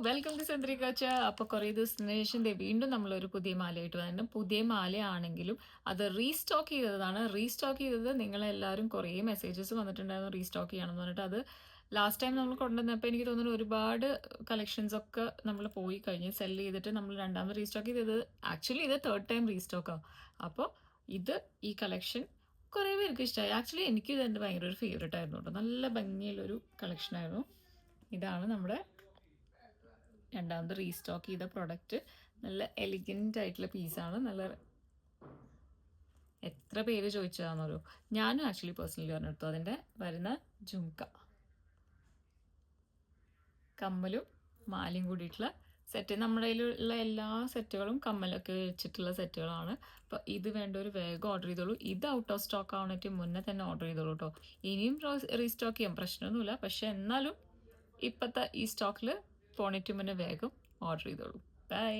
Welcome to ചന്ദ്രികാച്ച. അപ്പോൾ കുറേ ദിവസത്തിന് ശേഷം ദേ വീണ്ടും നമ്മളൊരു പുതിയ മാലയായിട്ട് വന്നിട്ടുണ്ട്. പുതിയ മാലയാണെങ്കിലും അത് റീസ്റ്റോക്ക് ചെയ്തതാണ്. റീസ്റ്റോക്ക് ചെയ്തത് നിങ്ങളെല്ലാവരും കുറേ മെസ്സേജസ് വന്നിട്ടുണ്ടായിരുന്നു റീസ്റ്റോക്ക് ചെയ്യണമെന്ന് പറഞ്ഞിട്ട്. അത് ലാസ്റ്റ് ടൈം നമ്മൾ കൊണ്ടുവന്നപ്പോൾ എനിക്ക് തോന്നുന്നു ഒരുപാട് കളക്ഷൻസ് ഒക്കെ നമ്മൾ പോയി കഴിഞ്ഞ് സെല് ചെയ്തിട്ട് നമ്മൾ രണ്ടാമത് റീസ്റ്റോക്ക് ചെയ്തത്. ആക്ച്വലി ഇത് തേർഡ് ടൈം റീസ്റ്റോക്കാണ്. അപ്പോൾ ഈ കളക്ഷൻ കുറേ പേർക്ക് ഇഷ്ടമായി. ആക്ച്വലി എനിക്ക് ഇത് എൻ്റെ ഭയങ്കര ഒരു ഫേവറേറ്റ് ആയിരുന്നു കേട്ടോ. നല്ല ഭംഗിയുള്ളൊരു കളക്ഷനായിരുന്നു. ഇതാണ് നമ്മുടെ രണ്ടാമത് റീസ്റ്റോക്ക് ചെയ്ത പ്രൊഡക്റ്റ്. നല്ല എലിഗൻ്റ് ആയിട്ടുള്ള പീസാണ്. നല്ല എത്ര പേര് ചോദിച്ചതാണെന്നറിയോ. ഞാനും ആക്ച്വലി പേഴ്സണലി പറഞ്ഞെടുത്തു. അതിൻ്റെ വരുന്ന ജുംക്ക കമ്മലും മാലയും കൂടിയിട്ടുള്ള സെറ്റ്. നമ്മുടെ കയ്യിലുള്ള എല്ലാ സെറ്റുകളും കമ്മലൊക്കെ വെച്ചിട്ടുള്ള സെറ്റുകളാണ്. അപ്പോൾ ഇത് വേണ്ടവർ വേഗം ഓർഡർ ചെയ്തോളൂ. ഇത് ഔട്ട് ഓഫ് സ്റ്റോക്ക് ആവണേറ്റ് മുന്നേ തന്നെ ഓർഡർ ചെയ്തോളൂ കേട്ടോ. ഇനിയും റീസ്റ്റോക്ക് ചെയ്യാം, പ്രശ്നമൊന്നുമില്ല. പക്ഷെ എന്നാലും ഇപ്പോഴത്തെ ഈ സ്റ്റോക്കിൽ പോണിറ്റ് മുന്നേ വേഗം ഓർഡർ ചെയ്തോളൂ. ബൈ.